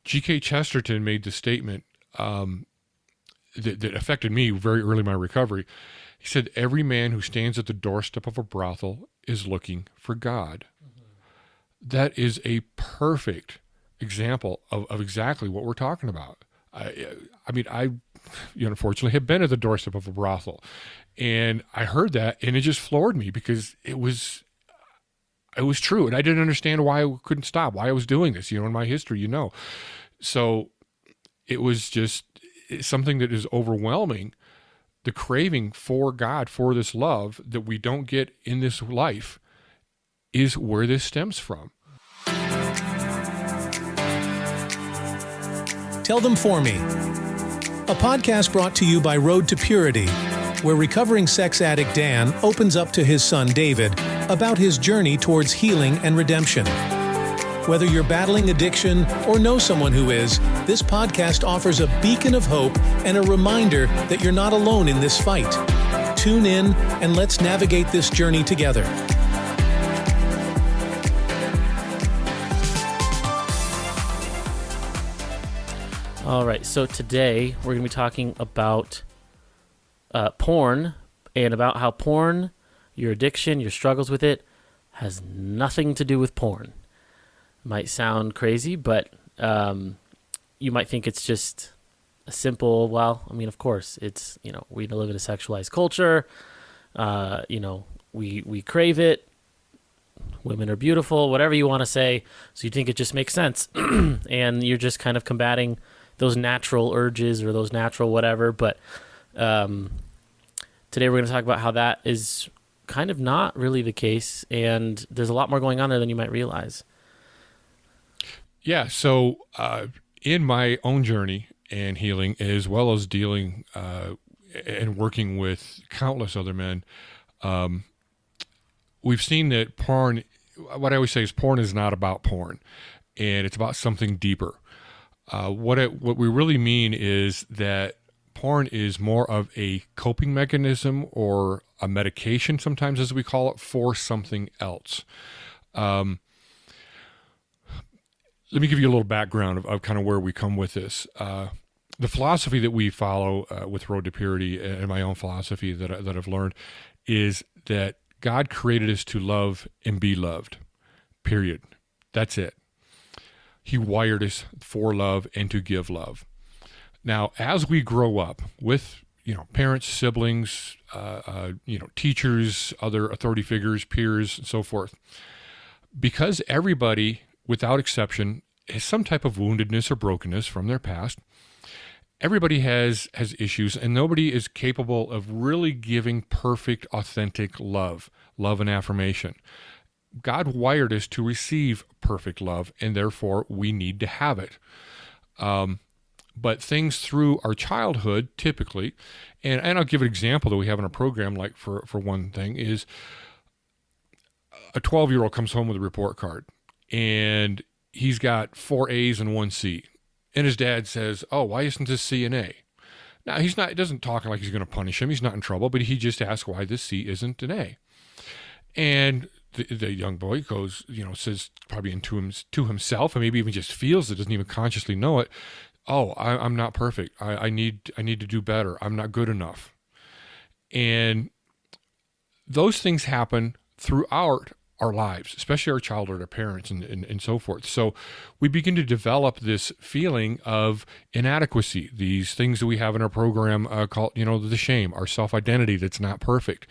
G.K. Chesterton made the statement that affected me very early in my recovery. He said, every man who stands at the doorstep of a brothel is looking for God. That is a perfect example of exactly what we're talking about. I mean, I unfortunately have been at the doorstep of a brothel, and I heard that, and it just floored me because it was true, and I didn't understand why I couldn't stop, why I was doing this, in my history, So it was just something that is overwhelming, the craving for God, for this love that we don't get in this life is where this stems from. Tell Them For Me, a podcast brought to you by Road to Purity, where recovering sex addict Dan opens up to his son David about his journey towards healing and redemption. Whether you're battling addiction or know someone who is, this podcast offers a beacon of hope and a reminder that you're not alone in this fight. Tune in and let's navigate this journey together. All right, so today we're going to be talking about porn and about how porn, your addiction, your struggles with it, has nothing to do with porn. Might sound crazy, but you might think it's just a simple, of course, it's, we live in a sexualized culture, we crave it, women are beautiful, whatever you want to say, so you think it just makes sense, and you're just kind of combating those natural urges or those natural whatever, but today we're going to talk about how that is kind of not really the case, and there's a lot more going on there than you might realize. Yeah, so in my own journey and healing, as well as dealing and working with countless other men, we've seen that porn, what I always say is porn is not about porn, and it's about something deeper. What we really mean is that porn is more of a coping mechanism or a medication, sometimes as we call it, for something else. Let me give you a little background of kind of where we come with this. The philosophy that we follow with Road to Purity, and my own philosophy that I've learned, is that God created us to love and be loved, period. That's it. He wired us for love and to give love. Now, as we grow up with, parents, siblings, teachers, other authority figures, peers, and so forth, because everybody, without exception, has some type of woundedness or brokenness from their past, everybody has issues, and nobody is capable of really giving perfect, authentic love and affirmation. God wired us to receive perfect love, and therefore we need to have it. But things through our childhood, typically, and I'll give an example that we have in a program, like for one thing, is a 12-year-old comes home with a report card, and he's got 4 A's and 1 C. And his dad says, "Oh, why isn't this C and A?" Now, he doesn't talk like he's going to punish him. He's not in trouble, but he just asks why this C isn't an A. And the young boy goes, says probably to himself, and maybe even just feels it, doesn't even consciously know it. "Oh, I'm not perfect. I need to do better. I'm not good enough." And those things happen throughout our lives, especially our childhood, our parents, and so forth. So we begin to develop this feeling of inadequacy, these things that we have in our program called, the shame, our self-identity that's not perfect.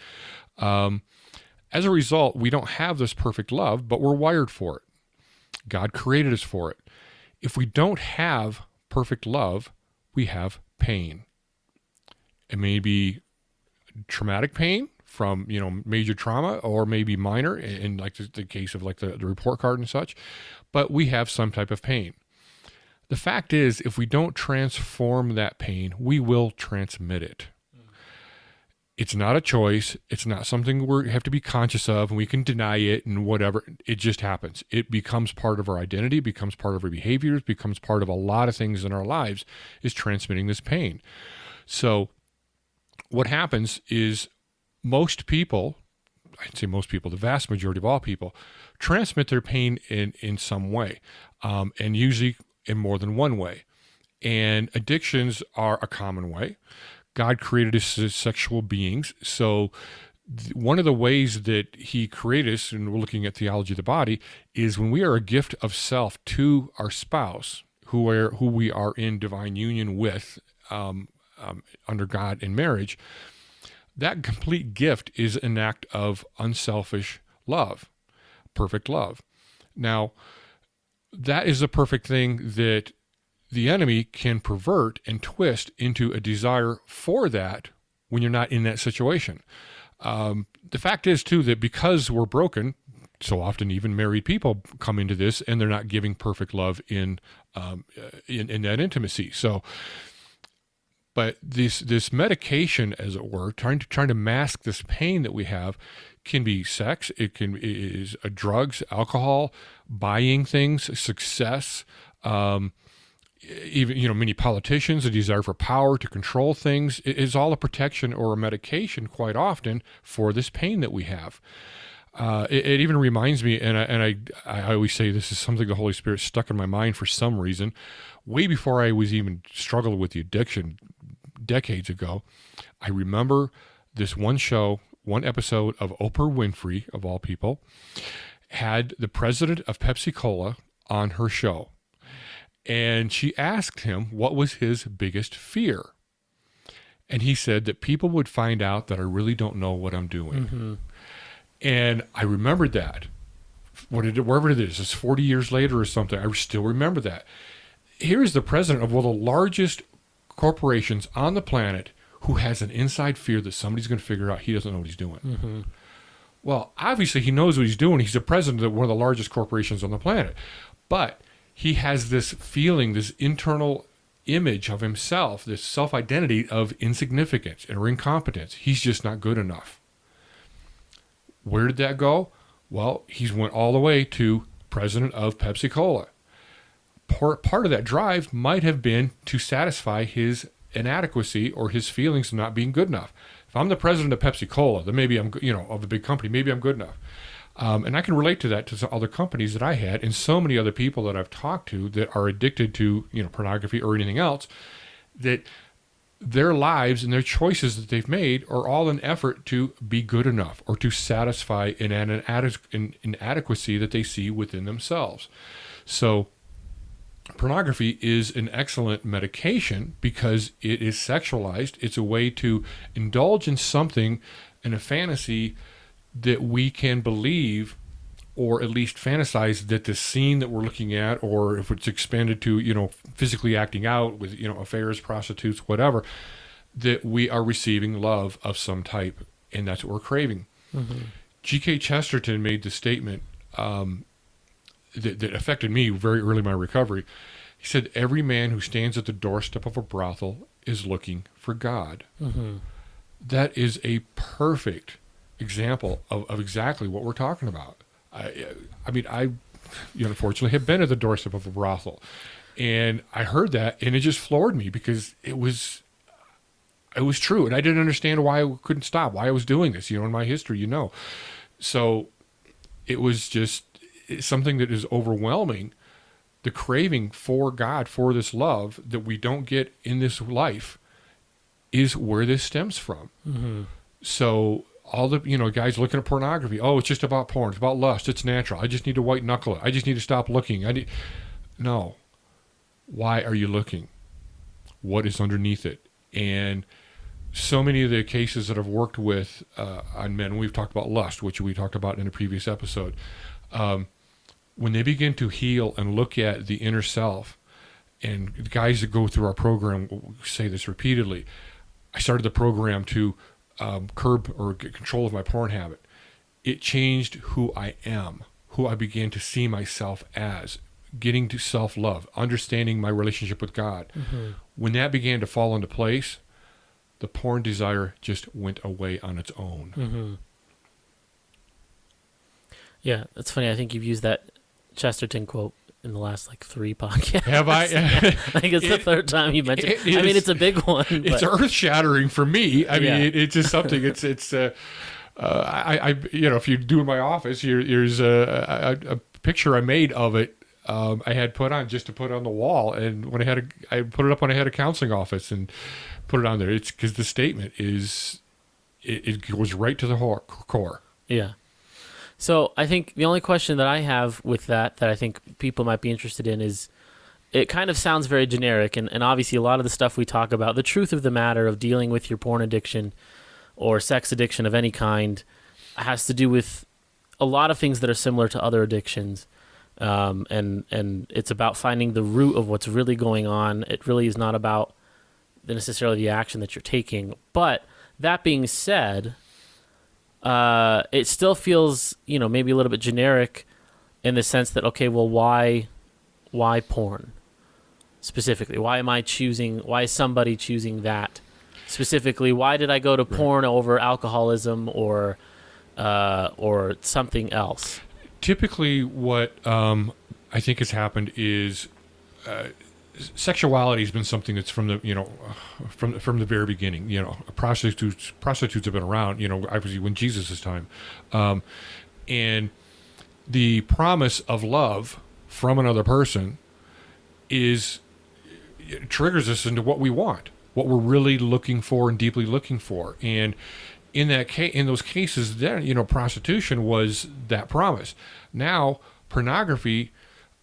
As a result, we don't have this perfect love, but we're wired for it. God created us for it. If we don't have perfect love, we have pain. It may be traumatic pain from, major trauma, or maybe minor in like the case of like the report card and such, but we have some type of pain. The fact is, if we don't transform that pain, we will transmit it. It's not a choice. It's not something we have to be conscious of, and we can deny it and whatever. It just happens. It becomes part of our identity, becomes part of our behaviors, becomes part of a lot of things in our lives, is transmitting this pain. So what happens is most people, I'd say most people, the vast majority of all people, transmit their pain in some way. And usually in more than one way. And addictions are a common way. God created us as sexual beings. So one of the ways that he created us, and we're looking at theology of the body, is when we are a gift of self to our spouse, who we are in divine union with, under God in marriage, that complete gift is an act of unselfish love, perfect love. Now, that is a perfect thing that the enemy can pervert and twist into a desire for that when you're not in that situation. The fact is, too, that because we're broken, so often even married people come into this and they're not giving perfect love in that intimacy. So, but this medication, as it were, trying to mask this pain that we have, can be sex. It is drugs, alcohol, buying things, success. Even many politicians, a desire for power to control things, is all a protection or a medication quite often for this pain that we have. It even reminds me, and I always say this is something the Holy Spirit stuck in my mind for some reason. Way before I was even struggling with the addiction decades ago, I remember this one episode of Oprah Winfrey, of all people, had the president of Pepsi Cola on her show. And she asked him what was his biggest fear. And he said that people would find out that I really don't know what I'm doing. Mm-hmm. And I remembered that. Wherever it is, it's 40 years later or something, I still remember that. Here is the president of one of the largest corporations on the planet who has an inside fear that somebody's going to figure out he doesn't know what he's doing. Mm-hmm. Well, obviously he knows what he's doing. He's the president of one of the largest corporations on the planet. But he has this feeling, this internal image of himself, this self-identity of insignificance or incompetence. He's just not good enough. Where did that go? Well, he went all the way to president of Pepsi Cola. Part of that drive might have been to satisfy his inadequacy or his feelings of not being good enough. If I'm the president of Pepsi Cola, then maybe I'm, of a big company, maybe I'm good enough. And I can relate to that to some other companies that I had and so many other people that I've talked to that are addicted to, pornography or anything else, that their lives and their choices that they've made are all an effort to be good enough or to satisfy an inadequacy that they see within themselves. So pornography is an excellent medication because it is sexualized. It's a way to indulge in something, in a fantasy that we can believe or at least fantasize that the scene that we're looking at, or if it's expanded to, physically acting out with, affairs, prostitutes, whatever, that we are receiving love of some type, and that's what we're craving. Mm-hmm. G.K. Chesterton made the statement that affected me very early in my recovery. He said, every man who stands at the doorstep of a brothel is looking for God. Mm-hmm. That is a perfect example of exactly what we're talking about. I unfortunately have been at the doorstep of a brothel, and I heard that, and it just floored me because it was true, and I didn't understand why I couldn't stop, why I was doing this, in my history, So it was just something that is overwhelming, the craving for God, for this love that we don't get in this life is where this stems from. Mm-hmm. So all the, guys looking at pornography, oh, it's just about porn, it's about lust, it's natural, I just need to white knuckle it, I just need to stop looking. No. Why are you looking? What is underneath it? And so many of the cases that I've worked with on men, we've talked about lust, which we talked about in a previous episode, when they begin to heal and look at the inner self, and the guys that go through our program say this repeatedly, I started the program to curb or get control of my porn habit. It changed who I am, who I began to see myself as, getting to self-love, understanding my relationship with God. Mm-hmm. When that began to fall into place, the porn desire just went away on its own. Mm-hmm. Yeah, that's funny. I think you've used that Chesterton quote in the last 3 podcasts. Have I? I think it's the third time you mentioned it. It's a big one. It's earth-shattering for me. I mean, it's just something. It's if you do in my office, here's a picture I made of it I had put on just to put on the wall. And when I put it up when I had a counseling office and put it on there. It's because the statement is, it goes right to the core. Yeah. So I think the only question that I have with that I think people might be interested in is, it kind of sounds very generic, and obviously a lot of the stuff we talk about, the truth of the matter of dealing with your porn addiction or sex addiction of any kind, has to do with a lot of things that are similar to other addictions, and it's about finding the root of what's really going on. It really is not about necessarily the action that you're taking. But that being said, it still feels, maybe a little bit generic in the sense that, okay, well, why porn specifically? Why is somebody choosing that specifically? Why did I go to porn over alcoholism or something else? Typically what I think has happened is sexuality has been something that's from the from the very beginning. Prostitutes have been around, obviously when Jesus' time, and the promise of love from another person triggers us into what we want, what we're really looking for and deeply looking for. And in those cases, then prostitution was that promise. Now pornography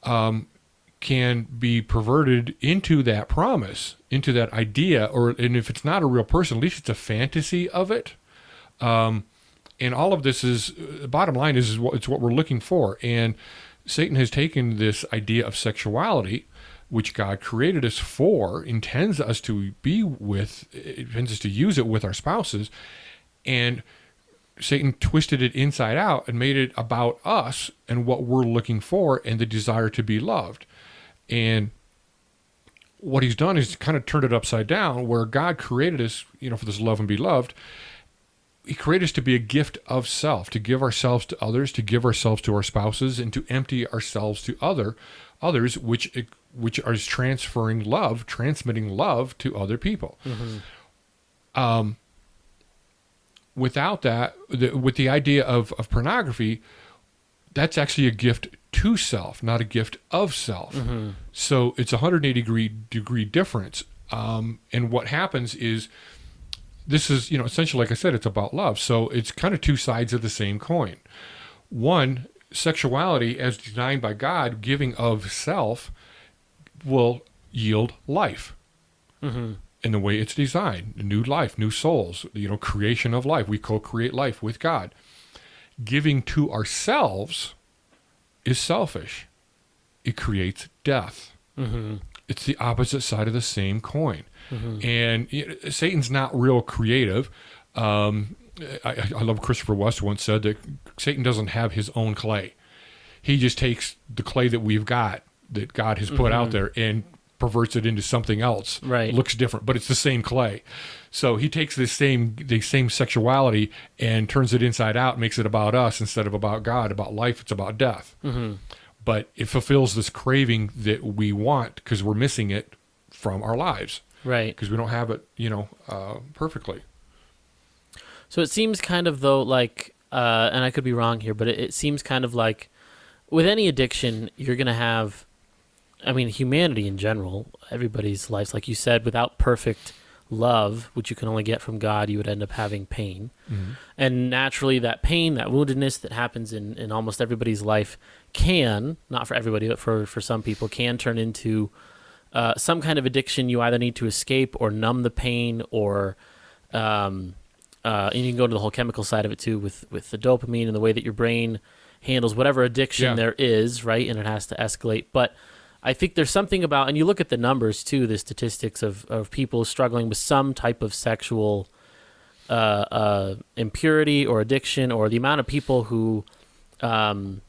can be perverted into that promise, into that idea, and if it's not a real person, at least it's a fantasy of it. And all of this is, bottom line is it's what we're looking for. And Satan has taken this idea of sexuality, which God created us for, intends us to use it with our spouses, and Satan twisted it inside out and made it about us and what we're looking for and the desire to be loved. And what he's done is kind of turned it upside down, where God created us, for this love and be loved. He created us to be a gift of self, to give ourselves to others, to give ourselves to our spouses, and to empty ourselves to others, which is transmitting love to other people. Mm-hmm. Without that, with the idea of pornography, that's actually a gift to self, not a gift of self. Mm-hmm. So it's a 180 degree difference. And what happens is, this is, essentially, like I said, it's about love. So it's kind of two sides of the same coin. One, sexuality as designed by God, giving of self, will yield life. Mm-hmm. In the way it's designed, new life, new souls, creation of life. We co-create life with God. Giving to ourselves is selfish. It creates death. Mm-hmm. It's the opposite side of the same coin. Mm-hmm. And Satan's not real creative. I love Christopher West once said that Satan doesn't have his own clay. He just takes the clay that we've got, that God has put out there, and perverts it into something else. Right. Looks different, but it's the same clay. So he takes the same sexuality and turns it inside out, makes it about us instead of about God, about life. It's about death. Mm-hmm. But it fulfills this craving that we want because we're missing it from our lives. Right. Because we don't have it, perfectly. So it seems kind of though like, and I could be wrong here, but it seems kind of like with any addiction, you're going to have, humanity in general, everybody's lives, like you said, without perfect love, which you can only get from God, you would end up having pain. Mm-hmm. And naturally that pain, that woundedness that happens in almost everybody's life can, not for everybody, but for some people, can turn into some kind of addiction. You either need to escape or numb the pain, or and you can go to the whole chemical side of it too, with the dopamine and the way that your brain handles whatever addiction there is, right? And it has to escalate. But I think there's something about, and you look at the numbers too, the statistics of people struggling with some type of sexual impurity or addiction, or the amount of people who are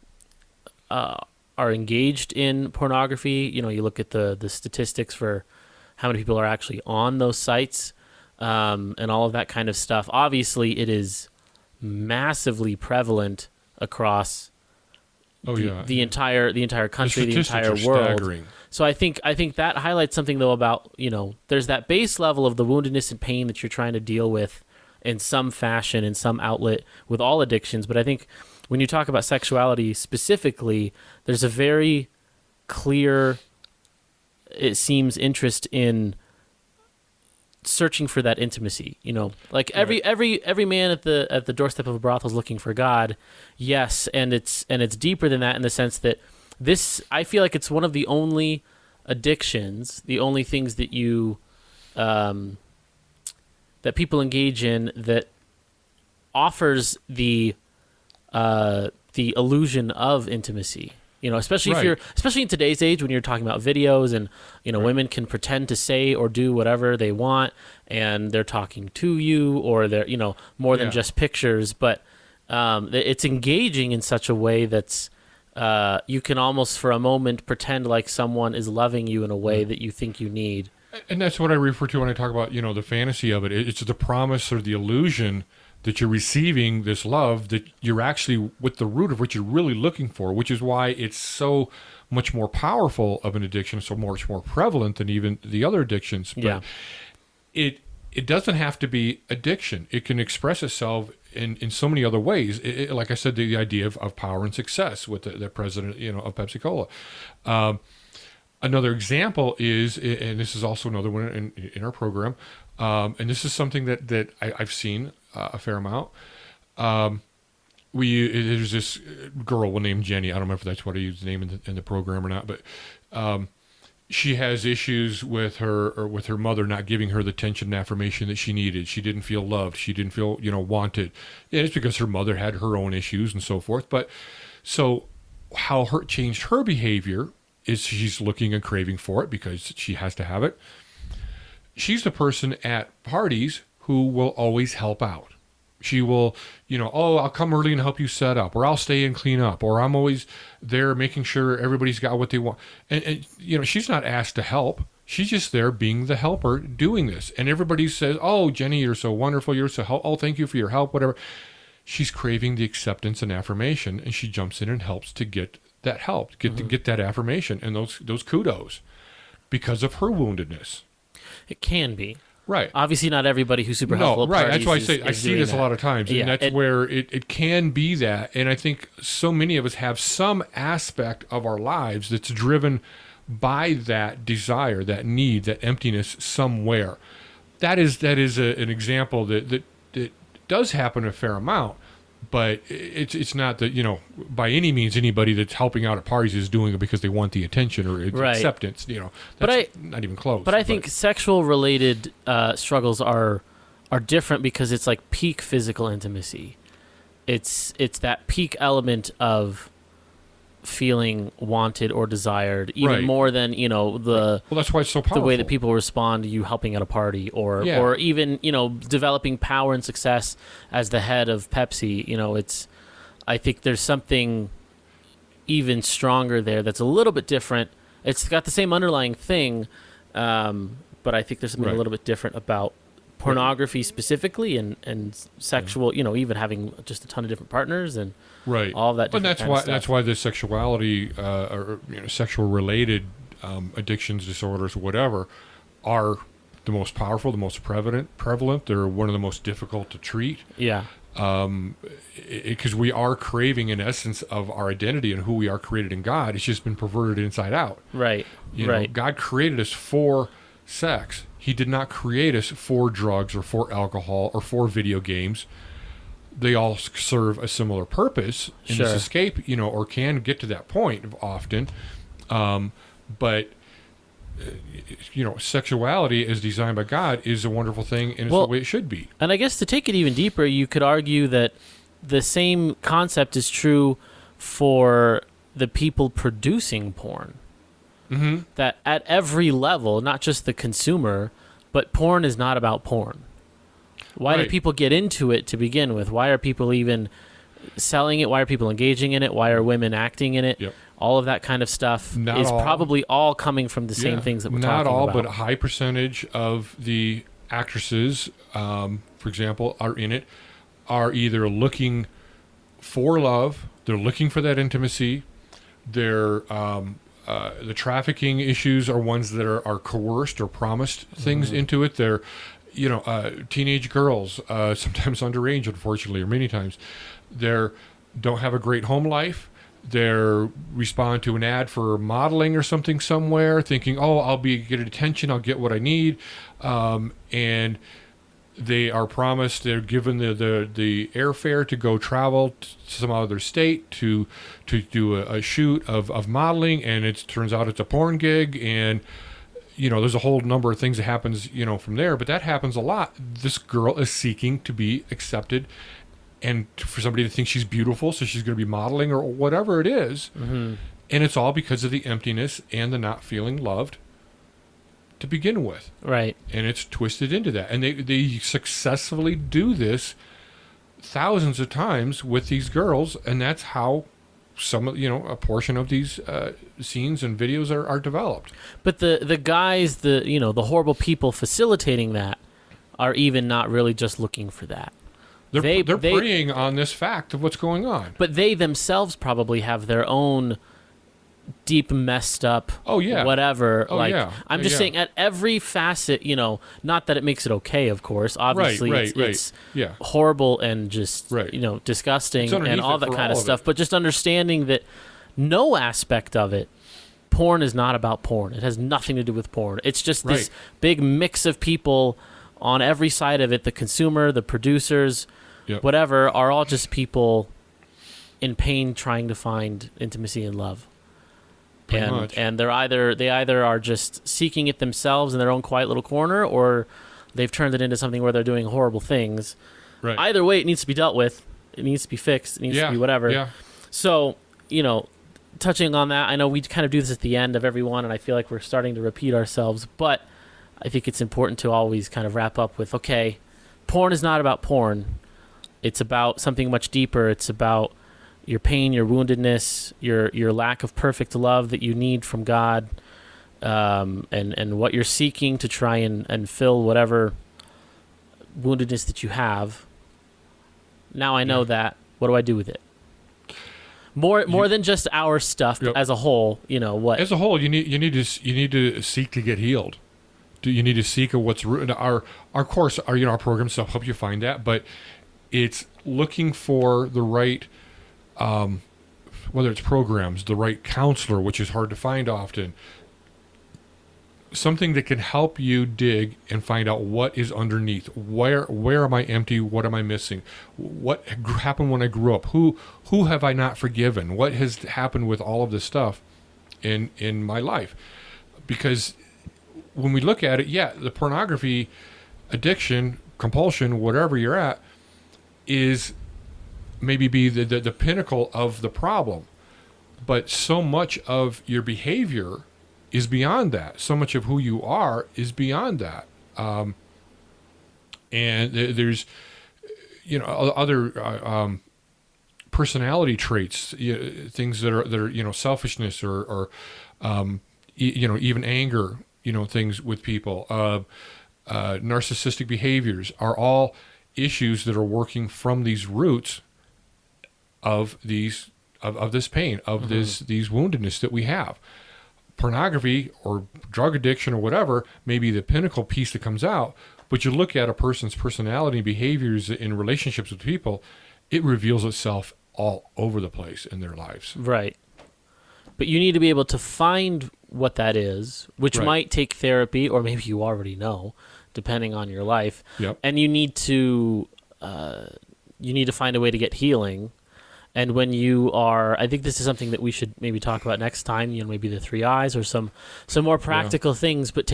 engaged in pornography. You look at the statistics for how many people are actually on those sites, and all of that kind of stuff. Obviously, it is massively prevalent across the entire country, the entire world. Staggering. So I think that highlights something though about, there's that base level of the woundedness and pain that you're trying to deal with in some fashion, in some outlet, with all addictions. But I think when you talk about sexuality specifically, there's a very clear, it seems, interest in searching for that intimacy. Like every man at the doorstep of a brothel is looking for God. Yes, and it's deeper than that in the sense that I feel like it's one of the only addictions, the only things that you that people engage in that offers the illusion of intimacy. Especially Right. especially in today's age when you're talking about videos and Right. women can pretend to say or do whatever they want and they're talking to you or they're more than Yeah. just pictures, but it's engaging in such a way that's you can almost for a moment pretend like someone is loving you in a way that you think you need. And that's what I refer to when I talk about, the fantasy of it. It's the promise or the illusion that you're receiving this love, that you're actually with the root of what you're really looking for, which is why it's so much more powerful of an addiction, so much more prevalent than even the other addictions. But Yeah. it doesn't have to be addiction. It can express itself in so many other ways. Like I said, the idea of power and success with the president, of Pepsi Cola. Another example is, and this is also another one in our program, and this is something that I've seen a fair amount. There's this girl named Jenny. I don't remember if that's what I used the name in the program or not, but she has issues with her mother not giving her the attention and affirmation that she needed. She didn't feel loved. She didn't feel wanted. And it's because her mother had her own issues and so forth. But so how her changed her behavior is she's looking and craving for it because she has to have it. She's the person at parties who will always help out. She will, I'll come early and help you set up, or I'll stay and clean up, or I'm always there making sure everybody's got what they want. And she's not asked to help. She's just there being the helper doing this. And everybody says, oh, Jenny, you're so wonderful. You're so helpful. Oh, thank you for your help, whatever. She's craving the acceptance and affirmation, and she jumps in and helps to get that help, to get that affirmation and those kudos because of her woundedness. It can be. Right. Obviously, not everybody who's super helpful. No, right. At That's why I parties say is I see doing this that. a lot of times, and Yeah, that's where it can be that. And I think so many of us have some aspect of our lives that's driven by that desire, that need, that emptiness somewhere. That is an example that does happen a fair amount, but it's not that by any means anybody that's helping out at parties is doing it because they want the attention or Right. acceptance. That's not even close. But I think sexual related struggles are different because it's like peak physical intimacy. It's that peak element of feeling wanted or desired, even Right. more than well, that's why it's so powerful. the way that people respond to you helping at a party, or Yeah. or even developing power and success as the head of Pepsi. I think there's something even stronger there that's a little bit different. It's got the same underlying thing, but I think there's something Right. a little bit different about pornography specifically and sexual. Even having just a ton of different partners and right, all of that. But different that's kind of why stuff. that's why the sexuality or sexual related addictions, disorders, whatever, are the most powerful, the most prevalent. They're one of the most difficult to treat. Yeah. Because we are craving in essence of our identity and who we are created in God. It's just been perverted inside out. Right. Right. God created us for sex. He did not create us for drugs or for alcohol or for video games. They all serve a similar purpose in Sure. this escape, or can get to that point often. But sexuality as designed by God is a wonderful thing, and it's Well, the way it should be. And I guess to take it even deeper, you could argue that the same concept is true for the people producing porn. Mm-hmm. That at every level, not just the consumer, but porn is not about porn. Why do Right. people get into it to begin with? Why are people even selling it? Why are people engaging in it? Why are women acting in it? Yep. All of that kind of stuff Not is all. probably all coming from the same things that we're not talking all, about. but a high percentage of the actresses, for example, are in it, are either looking for love, they're looking for that intimacy, they're the trafficking issues are ones that are coerced or promised things into it. They're teenage girls, sometimes underage, unfortunately, or many times, don't have a great home life. They're respond to an ad for modeling or something somewhere, thinking, "Oh, I'll get attention. I'll get what I need," and they are promised. They're given the airfare to go travel to some other state to do a shoot of modeling, and it turns out it's a porn gig, and there's a whole number of things that happens from there. But that happens a lot. This girl is seeking to be accepted, and for somebody to think she's beautiful, so she's going to be modeling or whatever it is. Mm-hmm. And it's all because of the emptiness and the not feeling loved to begin with. Right. And it's twisted into that. And they successfully do this thousands of times with these girls, and that's how a portion of these scenes and videos are developed. But the guys, the horrible people facilitating that are even not really just looking for that. They're preying on this fact of what's going on. But they themselves probably have their own deep messed up whatever. I'm just saying at every facet, not that it makes it okay, of course. Obviously it's horrible and just disgusting and all that kind of stuff. But just understanding that no aspect of it, porn is not about porn. It has nothing to do with porn. It's just this big mix of people on every side of it, the consumer, the producers, whatever, are all just people in pain trying to find intimacy and love. And they either are just seeking it themselves in their own quiet little corner, or they've turned it into something where they're doing horrible things. Right. Either way, it needs to be dealt with. It needs to be fixed. It needs to be whatever. Yeah. So, touching on that, I know we kind of do this at the end of every one, and I feel like we're starting to repeat ourselves, but I think it's important to always kind of wrap up with, okay, porn is not about porn. It's about something much deeper. It's about your pain, your woundedness, your lack of perfect love that you need from God, and what you're seeking to try and fill whatever woundedness that you have. Now I know that. What do I do with it? More than just our stuff, but as a whole, what? As a whole, you need to seek to get healed. You need to seek what's our course, our programs to help you find that, but it's looking for the right, whether it's programs, the right counselor, which is hard to find often, something that can help you dig and find out what is underneath. Where am I empty? What am I missing? What happened when I grew up? Who have I not forgiven? What has happened with all of this stuff in my life? Because when we look at it, the pornography addiction, compulsion, whatever you're at, is maybe be the pinnacle of the problem. But so much of your behavior is beyond that. So much of who you are is beyond that. And there's, other personality traits, things that are selfishness or even anger, things with people, narcissistic behaviors are all issues that are working from these roots of this pain, of these woundedness that we have. Pornography or drug addiction or whatever may be the pinnacle piece that comes out, but you look at a person's personality and behaviors in relationships with people, it reveals itself all over the place in their lives. Right. But you need to be able to find what that is, which might take therapy, or maybe you already know, depending on your life. Yep. And you need to find a way to get healing. And when you are, I think this is something that we should maybe talk about next time, maybe the 3 eyes or some more practical things, but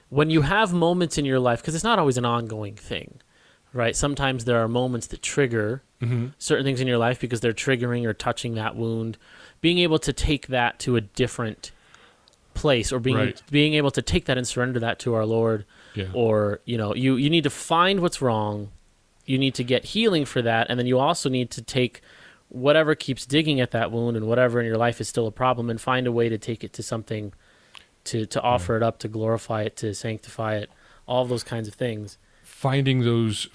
when you have moments in your life, because it's not always an ongoing thing, right? Sometimes there are moments that trigger certain things in your life because they're triggering or touching that wound. Being able to take that to a different place, or being able to take that and surrender that to our Lord, or, you need to find what's wrong. You need to get healing for that. And then you also need to take whatever keeps digging at that wound and whatever in your life is still a problem, and find a way to take it to something, to offer it up, to glorify it, to sanctify it, all of those kinds of things. Finding those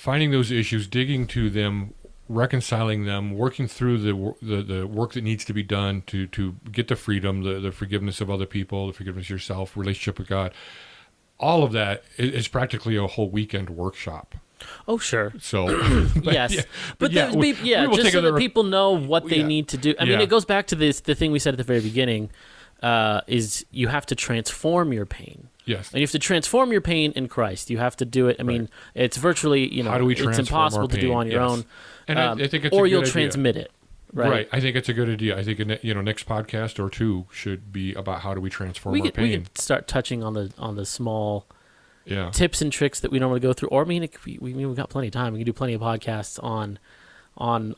issues, digging to them, reconciling them, working through the work that needs to be done to get the freedom, the forgiveness of other people, the forgiveness of yourself, relationship with God. All of that is practically a whole weekend workshop. Oh, sure. So, Yes, yeah, but yeah, we will just take so that another- people know what they Yeah. need to do. I mean, Yeah. it goes back to the thing we said at the very beginning, is you have to transform your pain. Yes. And you have to transform your pain in Christ. You have to do it. I mean, it's virtually, How do we it's transform impossible our to do pain? on your Yes. own. And I think it's or a good you'll idea. transmit it. Right. I think it's a good idea. I think next podcast or two should be about how do we transform We our could, we pain. could start touching on the small Yeah. tips and tricks that we normally go through. Or I mean, we've got plenty of time. We can do plenty of podcasts on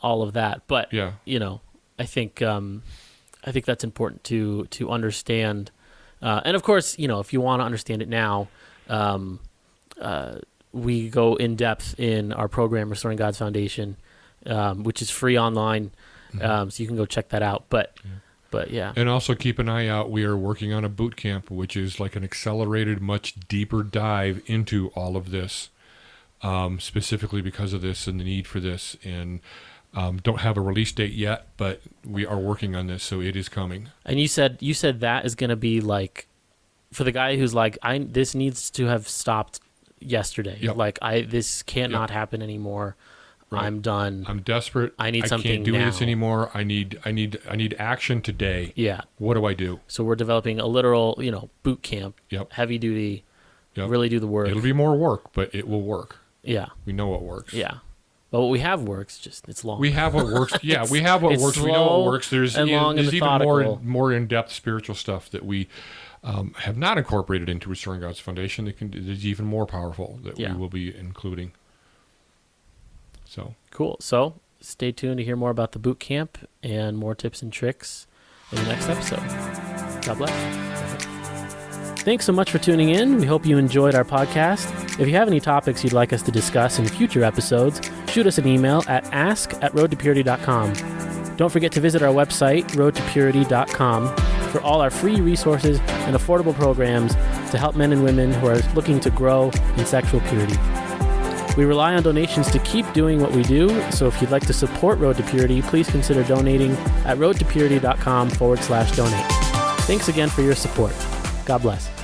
all of that. But Yeah. I think that's important to understand. And of course, if you want to understand it now, we go in depth in our program, Restoring God's Foundation, which is free online. So you can go check that out. But yeah. And also keep an eye out. We are working on a boot camp, which is like an accelerated, much deeper dive into all of this, specifically because of this and the need for this. And don't have a release date yet, but we are working on this, so it is coming. And you said that is going to be like, for the guy who's like, this needs to have stopped yesterday. Yep. Like this can't not happen anymore. Right. I'm done. I'm desperate. I need something can't do now. this anymore. I need action today. Yeah. What do I do? So we're developing a literal, boot camp, Yep. heavy duty, Yep. really do the work. It'll be more work, but it will work. Yeah. We know what works. Yeah. But what we have works, just it's long. We have what works. Yeah, we have what it's works. We know slow what works. There's and long and there's even methodical. more in-depth spiritual stuff that we have not incorporated into Restoring God's Foundation. There's even more powerful that we will be including. So Cool. So stay tuned to hear more about the boot camp and more tips and tricks in the next episode. God bless. Thanks so much for tuning in. We hope you enjoyed our podcast. If you have any topics you'd like us to discuss in future episodes, shoot us an email at ask@roadtopurity.com. Don't forget to visit our website, roadtopurity.com, for all our free resources and affordable programs to help men and women who are looking to grow in sexual purity. We rely on donations to keep doing what we do, so if you'd like to support Road to Purity, please consider donating at roadtopurity.com/donate. Thanks again for your support. God bless.